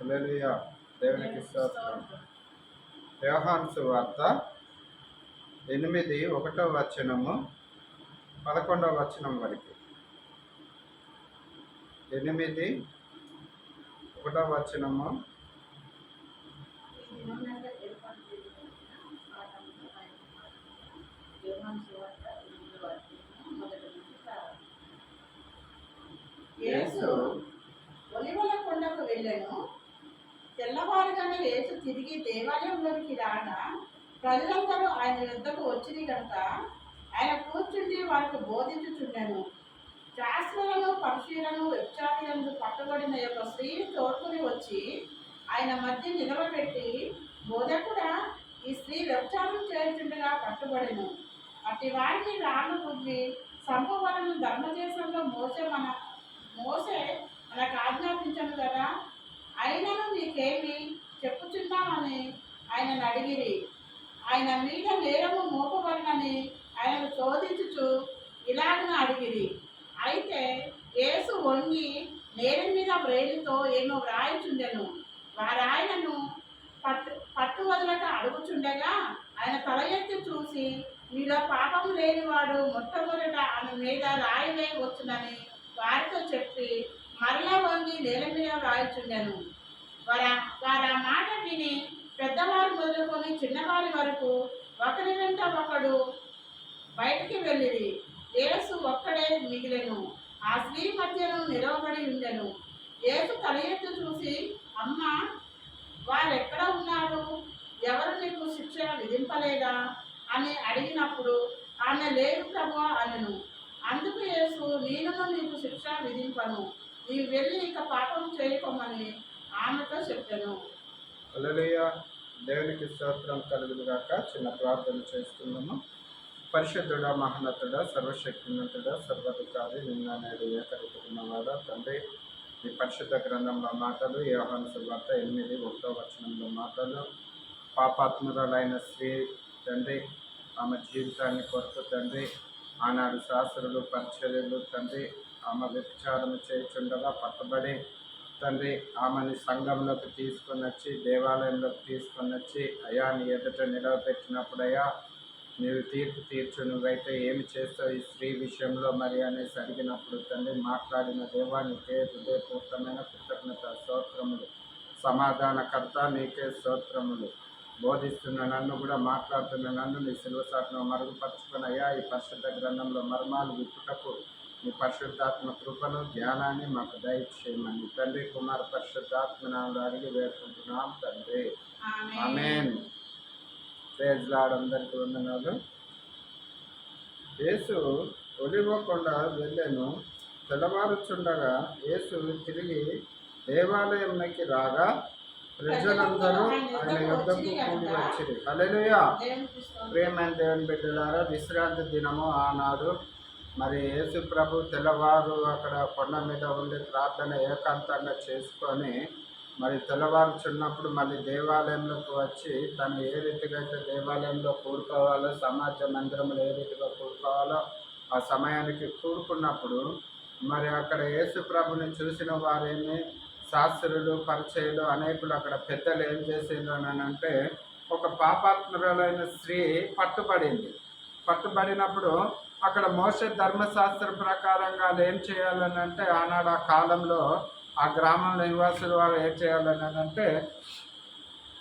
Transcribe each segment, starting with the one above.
హల్లెలూయా. దేవునికి స్తోత్రం. యోహాను సువార్త 8:1 11 వరకు. 8:1 యేసు ఒలివల కొండకు వెళ్ళెను. తెల్లవారుగానే యేసు తిరిగి దేవాలయంలోకి రాగా ప్రజలందరూ ఆయన యుద్ధకు వచ్చింది కనుక ఆయన కూర్చుండి వారికి బోధించుచుండెను. శాస్త్రులను, పరిశీలను, వ్యభిచారులను పట్టుబడిన యొక్క స్త్రీని తోడుకుని వచ్చి ఆయన మధ్య నిలవబెట్టి, బోధకుడా, ఈ స్త్రీ వ్యభిచారం చేయుచుండగా పట్టుబడెను. అట్టి వారిని రాళ్ళు రువ్వి సంపవలను ధర్మదేశంలో మోసే మనకు ఆజ్ఞాపించను కదా, అయినను నీకేమి చెప్పుచున్నామని ఆయనను అడిగిరి. ఆయన మీద నేరము మోపబడినని ఆయనను శోధించుచు ఇలాగన అడిగిరి. అయితే యేసు వంగి నేరం మీద వ్రేలితో ఏమో వ్రాయిచుండెను. వారాయనను పట్టు వదలక అడుగుచుండగా ఆయన తల ఎత్తి చూసి, మీలో పాపం లేనివాడు మొట్టమొదట ఆమె మీద రాయి వేయవచ్చునని వారితో చెప్పి మరలా వంగి నేల మీద వ్రాయిచుండెను. వారు ఆ మాట విని పెద్దవారు మొదలుకొని చిన్నవారి వరకు ఒకరి వెంట ఒకడు బయటికి వెళ్ళిరి. యేసు ఒక్కడే మిగిలెను. ఆ స్త్రీ మధ్యను నిలవబడి ఉండెను. యేసు తల ఎత్తి చూసి, అమ్మా, వారెక్కడ ఉన్నారు? ఎవరు నీకు శిక్ష విధింపలేదా అని అడిగినప్పుడు ఆమె లేదు ప్రభువా అనెను. అందుకు యేసు, నేను నీకు శిక్ష విధింపను, నీవు వెళ్ళి ఇక పాపం చేయకోమని ఆమెతో చెప్పాను. హల్లెలూయా. దేవునికి స్తోత్రం కలుగును గాక. చిన్న ప్రార్థన చేస్తున్నాము. పరిశుద్ధుడా, మహోన్నతుడా, సర్వశక్తిమంతుడా, సర్వాధికారి, నిన్న నేడు ఏకరీతికున్నవాడా తండ్రి, ఈ పరిశుద్ధ గ్రంథంలో మాటలు, యోహాను సువార్త 8:1 మాటలు, పాపాత్మురాలైన స్త్రీ తండ్రి, ఆమె జీవితాన్ని కొరకు తండ్రి, ఆనాడు శాస్త్రులు, పరిచర్యలు తండ్రి, ఆమె వ్యభిచారం చేయుచుండగా పట్టబడి తండ్రి, ఆమెని సంఘంలోకి తీసుకొని వచ్చి, దేవాలయంలోకి తీసుకొని వచ్చి, అయ్యా నీ ఎదుట నిలవబెట్టినప్పుడయ్యా నీవు తీర్పు తీర్చు, నువ్వైతే ఏమి చేస్తావు ఈ స్త్రీ విషయంలో మరి అనేసి అడిగినప్పుడు తండ్రి మాట్లాడిన దేవా నీకే హృదయపూర్వకమైన కృతజ్ఞత స్తోత్రములు. సమాధానకర్త నీకే స్తోత్రములు. బోధిస్తున్న నన్ను కూడా మాట్లాడుతున్న నన్ను నీ సిలువ సాటును మరుగుపరుచుకొని అయ్యా ఈ పరిశుద్ధ గ్రంథంలో మర్మాలు విప్పుటకు నీ పరిశుద్ధాత్మ కృపను, జ్ఞానాన్ని మాకు దయచేయమని తండ్రి, కుమార పరిశుద్ధాత్మ నామములో అడిగి వేడుకుంటున్నాం తండ్రి. ఆమేన్. Praise lord. అందరికీ వందనాలు. యేసు ఒలివకొండ వెళ్ళెను. తెల్లవారుచుండగా యేసు తిరిగి దేవాలయంలోకి రాగా ప్రజలందరూ ఆయన యుద్ధకు కూడి వచ్చింది. హల్లెలూయా. ప్రియమైన దేవుని బిడ్డలారా, విశ్రాంతి దినము ఆనాడు. మరి యేసు ప్రభు తెల్లవారు అక్కడ కొండ మీద ఉండి ప్రార్థన ఏకాంతంగా చేసుకొని మరి తెల్లవారుచున్నప్పుడు మళ్ళీ దేవాలయంలోకి వచ్చి తను ఏ రీతిగా అయితే దేవాలయంలో కూడుకోవాలో, సమాజ మందిరంలో ఏ రీతిగా కూడుకోవాలో ఆ సమయానికి కూడుకున్నప్పుడు మరి అక్కడ యేసు ప్రభుని చూసిన వారేమి శాస్త్రులు, పరిచయులు, అనేకులు అక్కడ పెద్దలు ఏం చేసిండ్రు అని అంటే, ఒక పాపాత్మురాలైన స్త్రీ పట్టుబడినప్పుడు అక్కడ మోషే ధర్మశాస్త్ర ప్రకారంగా వాళ్ళు ఏం చేయాలని అంటే, ఆనాడు ఆ కాలంలో ఆ గ్రామంలో నివాసులు వారు ఏం చేయాలని అంటే,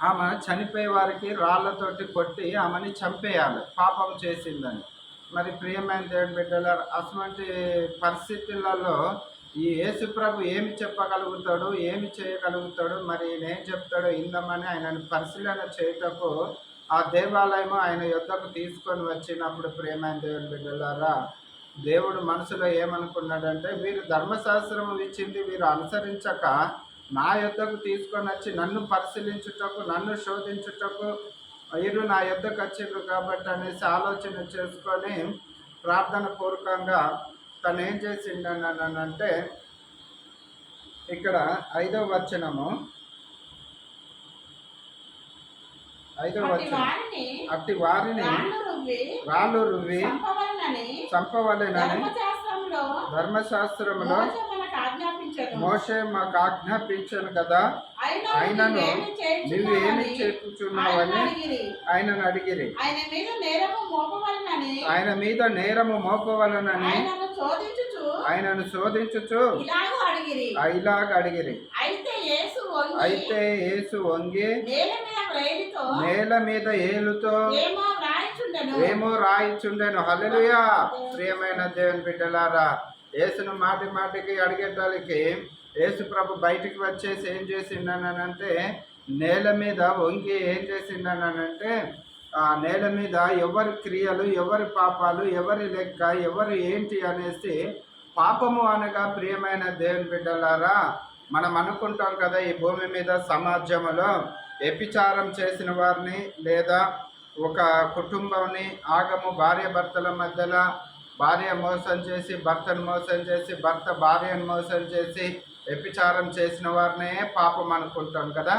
ఆమె చనిపోయే వారికి రాళ్లతోటి కొట్టి ఆమెని చంపేయాలి పాపం చేసిందని. మరి ప్రియమైన దేవుని బిడ్డల, అటువంటి పరిస్థితులలో ఈ యేసు ప్రభు ఏమి చెప్పగలుగుతాడు, ఏమి చేయగలుగుతాడు, మరి ఏం చెప్తాడో ఇందమని ఆయనను పరిశీలన చేయటకు ఆ దేవాలయం ఆయన యొద్దకు తీసుకొని వచ్చినప్పుడు ప్రియమైన దేవుని బిడ్డలారా, దేవుడు మనసులో ఏమనుకున్నాడంటే, వీరు ధర్మశాస్త్రం ఇచ్చింది వీరు అనుసరించక నా యొద్దకు తీసుకొని వచ్చి నన్ను పరిశీలించుటకు, నన్ను శోధించుటకు వీరు నా యొద్దకు వచ్చిండ్రు కాబట్టి అనేసి ఆలోచన చేసుకొని ప్రార్థన పూర్వకంగా తను ఏం చేసిండనంటే, ఇక్కడ 5వ వచనము అట్టి వారిని రాళ్ళు రువ్వి చంపవలెనని ధర్మశాస్త్రములో మోషే మాకు ఆజ్ఞాపించను కదా ఆయనను నువ్వేమి నువ్వేమి చేయుచున్నావని చేస్తున్నావని అడిగిరి. ఆయనను అడిగిరి. ఆయన మీద నేరము మోపవలనని ఆయన మీద నేరము మోపవలనని ఆయనను శోధించుచు ఇలాగ అడిగిరి. అయితే యేసు వంగి నేల మీద ఏలుతో ఏమో రాయిచుండెను. హల్లెలూయా. ప్రియమైన దేవుని బిడ్డలారా, యేసును మాటి మాటికి అడిగేటానికి యేసు ప్రభు బయటికి వచ్చేసి ఏం చేసిండనంటే నేల మీద వంగి ఏం చేసిండనంటే ఆ నేల మీద ఎవరి క్రియలు, ఎవరి పాపాలు, ఎవరి లెక్క, ఎవరు ఏంటి అనేసి పాపము అనగా ప్రియమైన దేవుని బిడ్డలారా మనం అనుకుంటాం కదా, ఈ భూమి మీద సమాజంలో వ్యభిచారం చేసిన వారిని లేదా ఒక కుటుంబాన్ని ఆగము భార్య భర్తల మధ్యలో భార్య మోసం చేసి భర్తను మోసం చేసి భర్త భార్యను మోసం చేసి వ్యభిచారం చేసిన వారినే పాపం అనుకుంటాం కదా.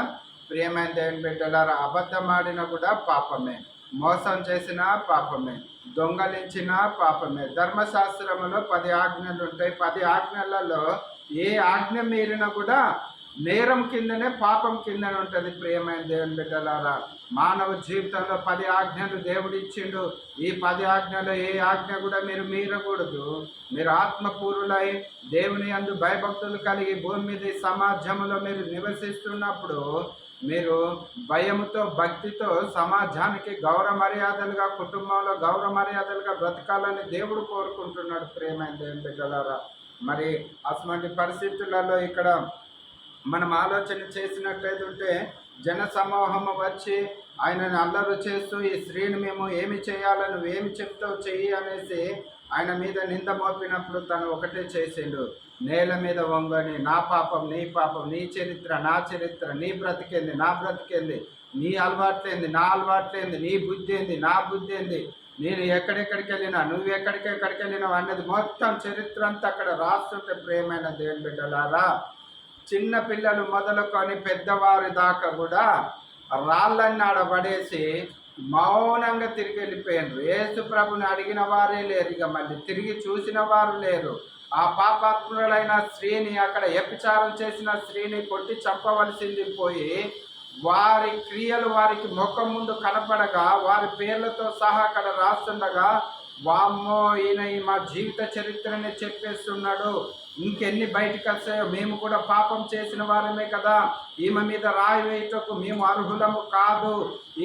ప్రియమైన దేవుని బిడ్డలారా, అబద్ధం ఆడినా కూడా పాపమే, మోసం చేసినా పాపమే, దొంగలించినా పాపమే. ధర్మశాస్త్రంలో 10 ఆజ్ఞలు ఉంటాయి. 10 ఆజ్ఞలలో ఏ ఆజ్ఞ మీరినా కూడా నేరం కిందనే, పాపం కిందనే ఉంటుంది. ప్రియమైన దేవుని బిడ్డలారా, మానవ జీవితంలో 10 ఆజ్ఞలు దేవుడు ఇచ్చిండు. ఈ 10 ఆజ్ఞలు ఏ ఆజ్ఞ కూడా మీరు మీరకూడదు. మీరు ఆత్మపూర్వులై దేవుని యందు భయభక్తులు కలిగి భూమి మీద సమాజంలో మీరు నివసిస్తున్నప్పుడు మీరు భయముతో భక్తితో సమాజానికి గౌరవ మర్యాదలుగా, కుటుంబంలో గౌరవ మర్యాదలుగా బ్రతకాలని దేవుడు కోరుకుంటున్నాడు. ప్రియమైన దేవుని బిడ్డలారా, మరి అటువంటి పరిస్థితులలో ఇక్కడ మనం ఆలోచన చేసినట్లయితే ఉంటే జన సమూహము వచ్చి ఆయనను అల్లరు చేస్తూ ఈ స్త్రీని మేము ఏమి చేయాలని నువ్వేమి చెప్తావు చెయ్యి అనేసి ఆయన మీద నింద మోపినప్పుడు తను ఒకటే చేసిండు, నేల మీద వంగని నా పాపం నీ పాపం, నీ చరిత్ర నా చరిత్ర, నీ బ్రతికేంది నా బ్రతికేంది, నీ అలవాట్లేంది నా అలవాట్లేంది, నీ బుద్ధి ఏంది నా బుద్ధి ఏంది, నేను ఎక్కడెక్కడికి వెళ్ళినా నువ్వు ఎక్కడికి వెళ్ళినావు అన్నది మొత్తం చరిత్ర అంతా అక్కడ రాస్తుంటే ప్రియమైన దేవుని బిడ్డలారా, చిన్న పిల్లలు మొదలుకొని పెద్దవారి దాకా కూడా రాళ్ళన్ని ఆడబడేసి మౌనంగా తిరిగి వెళ్ళిపోయినారు. యేసు ప్రభుని అడిగిన వారే లేరు, ఇక మళ్ళీ తిరిగి చూసిన వారు లేరు. ఆ పాపాత్ములైన స్త్రీని, అక్కడ వ్యభిచారం చేసిన స్త్రీని కొట్టి చంపవలసింది పోయి వారి క్రియలు వారికి ముఖం ముందు కనపడగా వారి పేర్లతో సహా అక్కడ రాస్తుండగా వామ్మో ఈయన మా జీవిత చరిత్రని చెప్పేస్తున్నాడు, ఇంకెన్ని బయటకు వస్తాయో, మేము కూడా పాపం చేసిన వారమే కదా, ఈమె మీద రాయి వేయుటకు మేము అర్హులము కాదు,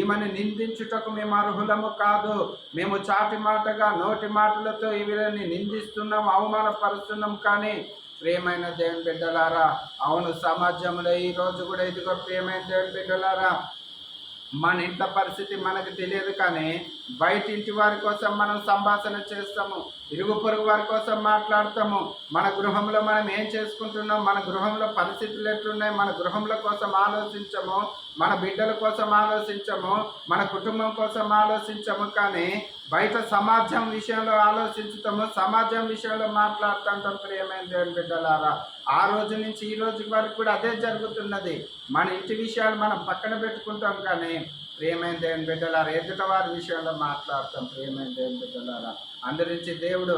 ఈమెను నిందించుటకు మేము అర్హులము కాదు, మేము చాటి మాటగా నోటి మాటలతో వీరిని నిందిస్తున్నాం, అవమానపరుస్తున్నాం. కానీ ప్రియమైన దేవుని బిడ్డలారా, అవును సమాజంలో ఈరోజు కూడా ఇదిగో ప్రియమైన దేవుని బిడ్డలారా, మన ఇంట్లో పరిస్థితి మనకు తెలియదు, కానీ బయట ఇంటి వారి కోసం మనం సంభాషణ చేస్తాము, ఇరుగు పొరుగు వారి కోసం మాట్లాడతాము, మన గృహంలో మనం ఏం చేసుకుంటున్నాం, మన గృహంలో పరిస్థితులు ఎట్లున్నాయి, మన గృహంలో కోసం ఆలోచించము, మన బిడ్డల కోసం ఆలోచించము, మన కుటుంబం కోసం ఆలోచించము. కానీ బయట సమాజం విషయంలో ఆలోచించుతాము, సమాజం విషయంలో మాట్లాడుతుంటాం. ప్రియమైన దేవుని బిడ్డలారా, ఆ రోజు నుంచి ఈ రోజు వరకు కూడా అదే జరుగుతున్నది. మన ఇంటి విషయాలు మనం పక్కన పెట్టుకుంటాం, కానీ ప్రియమైన దేవుని బిడ్డలారా ఎదుట వారి విషయంలో మాట్లాడతాం. ప్రియమైన దేవుని బిడ్డలారా, అందరించి దేవుడు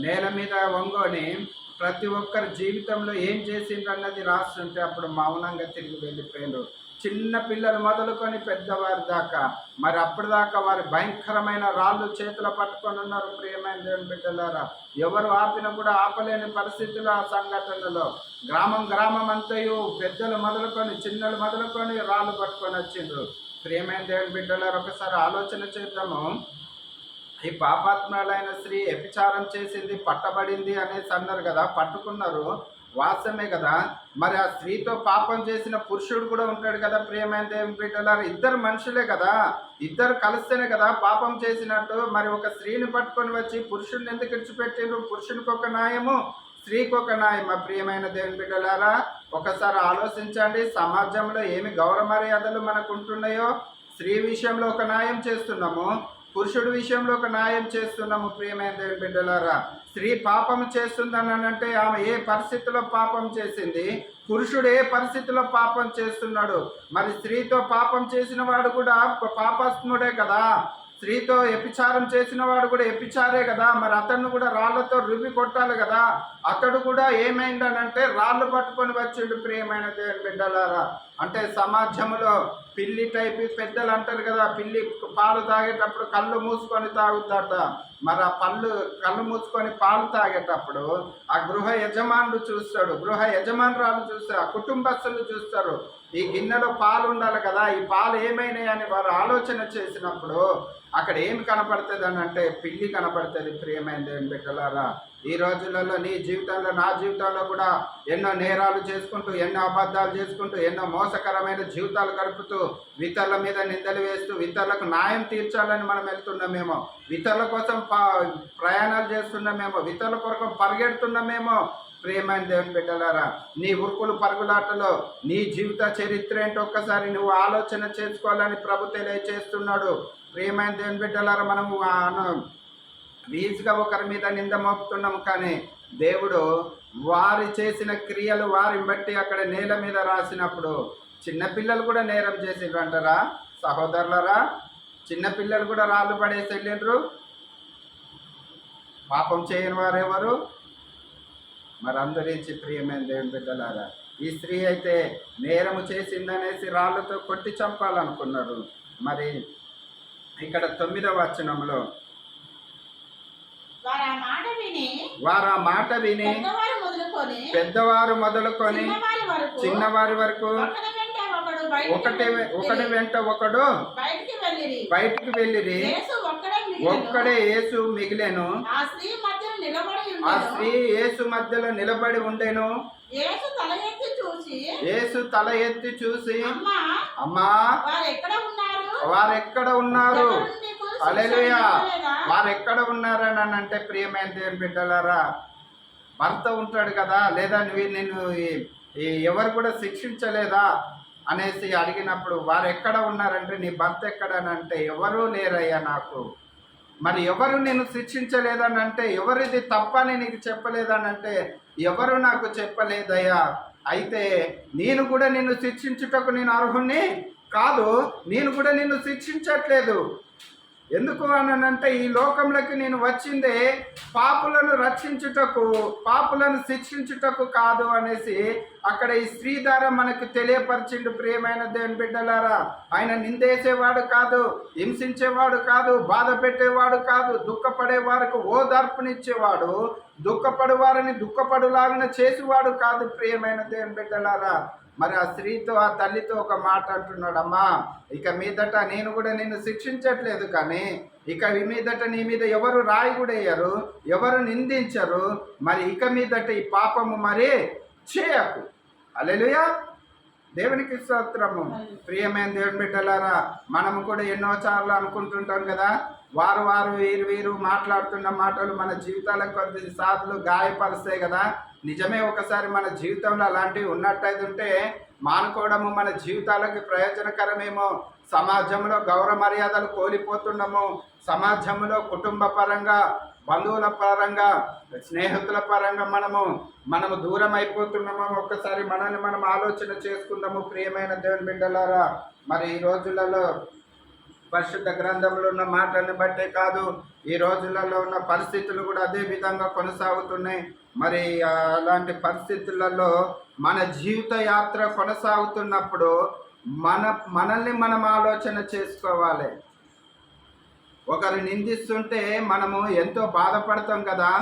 నేల మీద వంగోని ప్రతి ఒక్కరి జీవితంలో ఏం చేసిండ్రు అన్నది రాస్తుంటే అప్పుడు మౌనంగా తిరిగి వెళ్ళిపోయిండ్రు. చిన్న పిల్లలు మొదలుకొని పెద్దవారి దాకా, మరి అప్పటిదాకా వారి భయంకరమైన రాళ్ళు చేతులు పట్టుకొని ఉన్నారు. ప్రియమైన దేవుని బిడ్డలారా, ఎవరు ఆపినా కూడా ఆపలేని పరిస్థితులు ఆ సంఘటనలో గ్రామం అంతయు పెద్దలు మొదలుకొని చిన్నలు మొదలుకొని రాళ్ళు పట్టుకొని వచ్చిండ్రు. ప్రియమైన దేవుని బిడ్డలారా, ఒకసారి ఆలోచన చేద్దాము. ఈ పాపాత్ములైన స్త్రీ వ్యభిచారం చేసింది, పట్టబడింది అనేసి అన్నారు కదా, పట్టుకున్నారు, వాస్తవమే కదా. మరి ఆ స్త్రీతో పాపం చేసిన పురుషుడు కూడా ఉంటాడు కదా. ప్రియమైన దేవుని బిడ్డలారా, ఇద్దరు మనుషులే కదా, ఇద్దరు కలిస్తేనే కదా పాపం చేసినట్టు. మరి ఒక స్త్రీని పట్టుకొని వచ్చి పురుషుడిని ఎందుకు విడిచిపెట్టిండ్రు? పురుషునికి ఒక న్యాయము, స్త్రీకి ఒక న్యాయం. మా ప్రియమైన దేవుని బిడ్డలారా, ఒకసారి ఆలోచించండి, సమాజంలో ఏమి గౌరవ మర్యాదలు మనకు ఉంటున్నాయో. స్త్రీ విషయంలో ఒక న్యాయం చేస్తున్నాము, పురుషుడి విషయంలో ఒక న్యాయం చేస్తున్నాము. ప్రియమైన దేవుని బిడ్డలారా, స్త్రీ పాపం చేస్తుందని అంటే ఆమె ఏ పరిస్థితిలో పాపం చేసింది, పురుషుడు ఏ పరిస్థితిలో పాపం చేస్తున్నాడు. మరి స్త్రీతో పాపం చేసిన వాడు కూడా పాపాత్ముడే కదా, స్త్రీతో వ్యభిచారం చేసిన వాడు కూడా వ్యభిచారే కదా. మరి అతన్ని కూడా రాళ్లతో రుబ్బి కొట్టాలి కదా. అతడు కూడా ఏమైందనంటే రాళ్ళు పట్టుకొని వచ్చిండు. ప్రియమైన దేవుని బిడ్డలారా, అంటే సమాజంలో పిల్లి టైప్ పెద్దలు అంటారు కదా, పిల్లి పాలు తాగేటప్పుడు కళ్ళు మూసుకొని తాగుతాట. మరి ఆ కళ్ళు మూసుకొని పాలు తాగేటప్పుడు ఆ గృహ యజమానుడు చూస్తాడు, గృహ యజమానురాలు చూస్తారు, ఆ కుటుంబస్తులు చూస్తారు. ఈ గిన్నెలో పాలు ఉండాలి కదా, ఈ పాలు ఏమైనాయి అని వారు ఆలోచన చేసినప్పుడు అక్కడ ఏమి కనపడుతుంది అని అంటే పిల్లి కనపడుతుంది. ప్రియమైన దేవుని బిడ్డలారా, ఈ రోజులలో నీ జీవితంలో నా జీవితంలో కూడా ఎన్నో నేరాలు చేసుకుంటూ, ఎన్నో అబద్ధాలు చేసుకుంటూ, ఎన్నో మోసకరమైన జీవితాలు గడుపుతూ, ఇతరుల మీద నిందలు వేస్తూ, ఇతరులకు న్యాయం తీర్చాలని మనం వెళ్తున్నామేమో, ఇతరుల కోసం ప్రయాణాలు చేస్తున్నామేమో, ఇతరుల కొరకు పరిగెడుతున్నామేమో. ప్రియమైన దేవుని బిడ్డలారా, నీ ఉరుకులు పరుగులాటలో నీ జీవిత చరిత్ర ఏంటో ఒక్కసారి నువ్వు ఆలోచన చేసుకోవాలని ప్రభు తెలియజేస్తున్నాడు. ప్రియమైన దేవుని బిడ్డలారా, మనము ఈజీగా ఒకరి మీద నింద మోపుతున్నాము, కానీ దేవుడు వారి చేసిన క్రియలు వారిని బట్టి అక్కడ నేల మీద రాసినప్పుడు చిన్నపిల్లలు కూడా నేరం చేసిండ్రు అంటారా సహోదరులరా? చిన్నపిల్లలు కూడా రాళ్ళు పడేసి వెళ్ళిండ్రు. పాపం చేయని వారెవరు? మరి అందరించి ప్రియమైన దేవుని బిడ్డలారా, ఈ స్త్రీ అయితే నేరము చేసిందనేసి రాళ్ళతో కొట్టి చంపాలనుకున్నారు. మరి ఇక్కడ 9వ వచనంలో వారు ఆ మాట విని పెద్దవారు మొదలుకొని చిన్నవారి వరకు ఒకటి వెంట ఒకడు బయటికి వెళ్ళిరి. ఒక్కడే యేసు మిగిలేను. ఆ స్త్రీ యేసు మధ్యలో నిలబడి ఉండెను. యేసు తల ఎత్తి చూసి అమ్మా వారెక్కడ ఉన్నారు? హల్లెలూయా. వారెక్కడ ఉన్నారని అంటే ప్రియమైన దేవుని బిడ్డలారా, భర్త ఉంటాడు కదా, లేదా నిన్ను ఎవరు కూడా శిక్షించలేదా అనేసి అడిగినప్పుడు వారు ఎక్కడ ఉన్నారంటే నీ భర్త ఎక్కడని అంటే ఎవరూ లేరయ్యా నాకు. మరి ఎవరు నేను శిక్షించలేదని అంటే ఎవరిది తప్పని నీకు చెప్పలేదని అంటే ఎవరు నాకు చెప్పలేదయ్యా. అయితే నేను కూడా నిన్ను శిక్షించుటకు నేను అర్హుణ్ణి కాదు, నేను కూడా నిన్ను శిక్షించట్లేదు. ఎందుకు అనంటే ఈ లోకంలోకి నేను వచ్చిందే పాపులను రక్షించుటకు, పాపులను శిక్షించుటకు కాదు అనేసి అక్కడ ఈ స్త్రీ ద్వారా మనకు తెలియపరిచిండు. ప్రియమైన దేవుని బిడ్డలారా, ఆయన నిందేసేవాడు కాదు, హింసించేవాడు కాదు, బాధ పెట్టేవాడు కాదు, దుఃఖపడే వారికి ఓదార్పునిచ్చేవాడు, దుఃఖపడు వారిని దుఃఖపడులాగా చేసేవాడు కాదు. ప్రియమైన దేవుని బిడ్డలారా, మరి ఆ స్త్రీతో ఆ తల్లితో ఒక మాట అంటున్నాడు, అమ్మా ఇక మీదట నేను కూడా నిన్ను శిక్షించట్లేదు, కానీ ఇక ఈ మీదట నీ మీద ఎవరు రాయి కూడా వేయరు, ఎవరు నిందించరు. మరి ఇక మీదట ఈ పాపము మరి చేయకు. హల్లెలూయా. దేవునికి స్తోత్రము. ప్రియమైన దేవుని బిడ్డలారా, మనము కూడా ఎన్నోసార్లు అనుకుంటుంటాం కదా, వారు వీరు మాట్లాడుతున్న మాటలు మన జీవితాలకు కొద్దిసార్లు గాయపరుస్తాయి కదా. నిజమే, ఒకసారి మన జీవితంలో అలాంటివి ఉన్నట్టయితే ఉంటే మానుకోవడము మన జీవితాలకి ప్రయోజనకరమేమో. సమాజంలో గౌరవ మర్యాదలు కోల్పోతున్నాము, సమాజంలో కుటుంబ పరంగా, బంధువుల పరంగా, స్నేహితుల పరంగా మనము దూరం అయిపోతున్నాము. ఒక్కసారి మనల్ని మనం ఆలోచన చేసుకుందాము. ప్రియమైన దేవుని బిడ్డలారా, మరి ఈ రోజులలో పరిశుద్ధ గ్రంథంలో ఉన్న మాటలను బట్టే కాదు, ఈ రోజులలో ఉన్న పరిస్థితులు కూడా అదే విధంగా కొనసాగుతున్నాయి. మరి అలాంటి పరిస్థితులలో మన జీవిత యాత్ర కొనసాగుతున్నప్పుడు మనల్ని మనం ఆలోచన చేసుకోవాలి. ఒకరు నిందిస్తుంటే మనము ఎంతో బాధపడతాం కదా,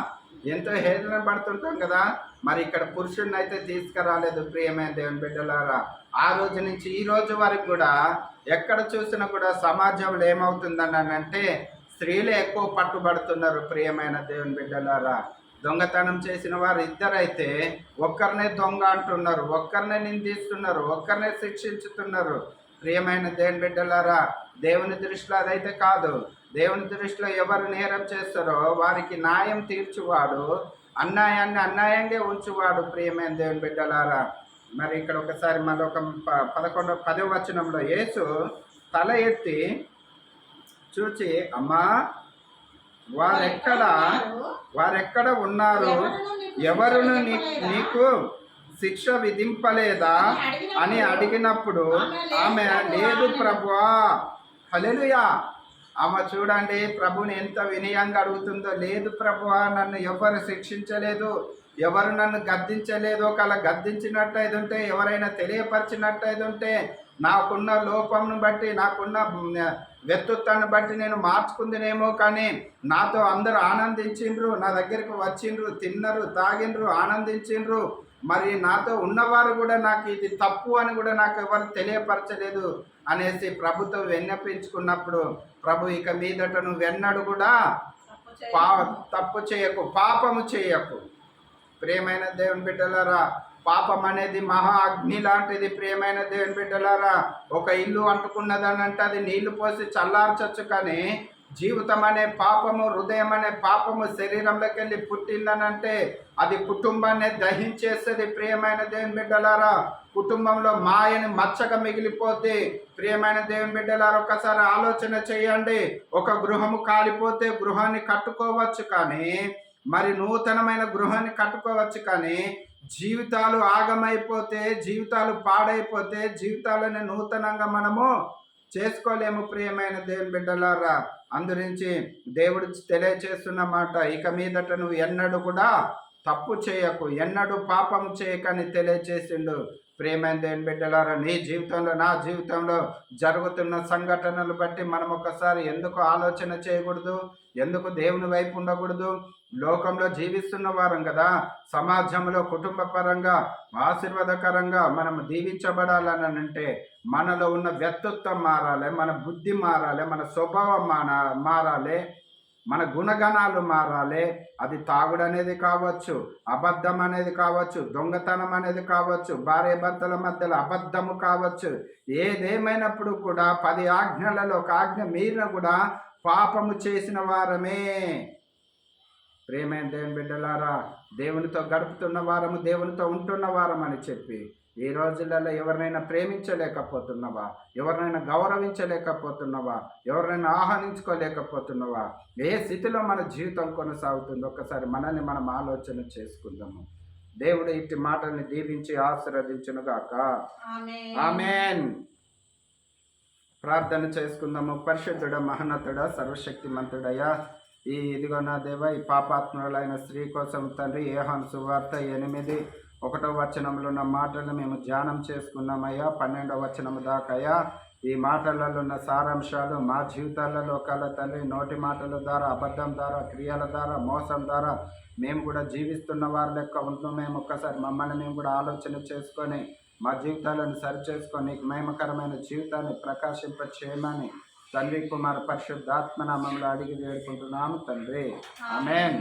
ఎంతో హేళన పడుతుంటాం కదా. మరి ఇక్కడ పురుషుడిని అయితే తీసుకురాలేదు. ప్రియమైన దేవుని బిడ్డలారా, ఆ రోజు నుంచి ఈ రోజు వరకు కూడా ఎక్కడ చూసినా కూడా సమాజంలో ఏమవుతుందని అంటే స్త్రీలే ఎక్కువ పట్టుబడుతున్నారు. ప్రియమైన దేవుని బిడ్డలారా, దొంగతనం చేసిన వారు ఇద్దరైతే ఒక్కరినే దొంగ అంటున్నారు, ఒక్కరినే నిందిస్తున్నారు, ఒక్కరినే శిక్షించుతున్నారు. ప్రియమైన దేవుని బిడ్డలారా, దేవుని దృష్టిలో అదైతే కాదు. దేవుని దృష్టిలో ఎవరు నేరం చేస్తారో వారికి న్యాయం తీర్చువాడు, అన్యాయాన్ని అన్యాయంగా ఉంచువాడు. ప్రియమైన దేవుని బిడ్డలారా, మరి ఇక్కడ ఒకసారి మళ్ళీ ఒక 10వ వచనంలో యేసు తల ఎత్తి చూచి అమ్మా వారెక్కడ ఉన్నారు? ఎవరును నీకు శిక్ష విధింపలేదా అని అడిగినప్పుడు ఆమె లేదు ప్రభువా. హల్లెలూయా. ఆమె చూడండి ప్రభుని ఎంత వినయంగా అడుగుతుందో, లేదు ప్రభువా, నన్ను ఎవరు శిక్షించలేదు, ఎవరు నన్ను గద్దించలేదు, ఒకవేళ గద్దించినట్టయితే ఉంటే, ఎవరైనా తెలియపరిచినట్టయితే ఉంటే, నాకున్న లోపంను బట్టి, నాకున్న వ్యక్తిత్వాన్ని బట్టి నేను మార్చుకుందినేమో, కానీ నాతో అందరూ ఆనందించిండ్రు, నా దగ్గరికి వచ్చిండ్రు, తిన్నరు, తాగిండ్రు, ఆనందించిండ్రు. మరి నాతో ఉన్నవారు కూడా నాకు ఇది తప్పు అని కూడా నాకు ఎవరు తెలియపరచలేదు అనేసి ప్రభుతో విన్నపించుకున్నప్పుడు, ప్రభు ఇక మీదట నువ్వెన్నడు కూడా తప్పు చేయకు, పాపము చేయకు. ప్రియమైన దేవుని బిడ్డలారా, పాపం అనేది మహా అగ్ని లాంటిది. ప్రియమైన దేవుని బిడ్డలారా, ఒక ఇల్లు అంటుకున్నదని అంటే అది నీళ్లు పోసి చల్లార్చొచ్చు, కానీ జీవితం అనే పాపము, హృదయం అనే పాపము శరీరంలోకి వెళ్ళి పుట్టిందనంటే అది కుటుంబాన్ని దహించేస్తుంది. ప్రియమైన దేవుని బిడ్డలారా, కుటుంబంలో మాయని మచ్చగా మిగిలిపోతే, ప్రియమైన దేవుని బిడ్డలారా ఒకసారి ఆలోచన చేయండి. ఒక గృహము కాలిపోతే గృహాన్ని కట్టుకోవచ్చు, కానీ మరి నూతనమైన గృహాన్ని కట్టుకోవచ్చు, కానీ జీవితాలు ఆగమైపోతే, జీవితాలు పాడైపోతే, జీవితాలను నూతనంగా మనము చేసుకోలేము. ప్రియమైన దేవుని బిడ్డలారా, అందురించి దేవుడు తెలియచేస్తున్న మాట, ఇక మీదట నువ్వు ఎన్నడూ కూడా తప్పు చేయకు, ఎన్నడూ పాపం చేయకని తెలియచేసిండు. ప్రియమైన దేవుని బిడ్డలారా, నీ జీవితంలో, నా జీవితంలో జరుగుతున్న సంఘటనలు బట్టి మనం ఒకసారి ఎందుకు ఆలోచన చేయకూడదు? ఎందుకు దేవుని వైపు ఉండకూడదు? లోకంలో జీవిస్తున్న వారం కదా, సమాజంలో కుటుంబ పరంగా ఆశీర్వాదకరంగా మనం దీవించబడాలని అంటే మనలో ఉన్న వ్యక్తిత్వం మారాలి, మన బుద్ధి మారాలి, మన స్వభావం మారాలి, మన గుణగణాలు మారాలి. అది తాగుడు అనేది కావచ్చు, అబద్ధం అనేది కావచ్చు, దొంగతనం అనేది కావచ్చు, భార్య భర్తల మధ్యలో అబద్ధము కావచ్చు. ఏదేమైనప్పుడు కూడా 10 ఆజ్ఞలలో ఒక ఆజ్ఞ మీరిన కూడా పాపము చేసిన వారమే. ప్రియమైన దేవుని బిడ్డలారా, దేవునితో గడుపుతున్న వారము, దేవునితో ఉంటున్న వారం అని చెప్పి ఈ రోజులలో ఎవరినైనా ప్రేమించలేకపోతున్నావా? ఎవరినైనా గౌరవించలేకపోతున్నావా? ఎవరినైనా ఆహ్వానించుకోలేకపోతున్నావా? ఏ స్థితిలో మన జీవితం కొనసాగుతుందో ఒకసారి మనల్ని మనం ఆలోచన చేసుకుందాము. దేవుడు ఇట్టి మాటల్ని దీవించి ఆశీర్వదించునుగాక. ఆమేన్. ప్రార్థన చేసుకుందాము. పరిశుద్ధుడ, మహోన్నతుడ, సర్వశక్తిమంతుడయ్యా, ఇదిగో నా దేవ, ఈ పాపాత్ములైన స్త్రీ కోసం తండ్రి, యోహాను సువార్త 8:1 వచనంలో ఉన్న మాటలను మేము ధ్యానం చేసుకున్నామయ్యా. 12వ వచనం దాకయ్యా ఈ మాటలలో ఉన్న సారాంశాలు మా జీవితాలలో ఒకళ్ళ తండ్రి నోటి మాటల ద్వారా, అబద్ధం ద్వారా, క్రియల ద్వారా, మోసం ద్వారా మేము కూడా జీవిస్తున్న వారి లెక్క ఉంటూ మేము ఒక్కసారి మమ్మల్ని మేము కూడా ఆలోచన చేసుకొని మా జీవితాలను సరిచేసుకొని నీకు మహిమకరమైన జీవితాన్ని ప్రకాశింప చేయమని తండ్రి, కుమార, పరిశుద్ధాత్మ నామములో అడిగి వేడుకుంటున్నాము తండ్రి. ఆమేన్.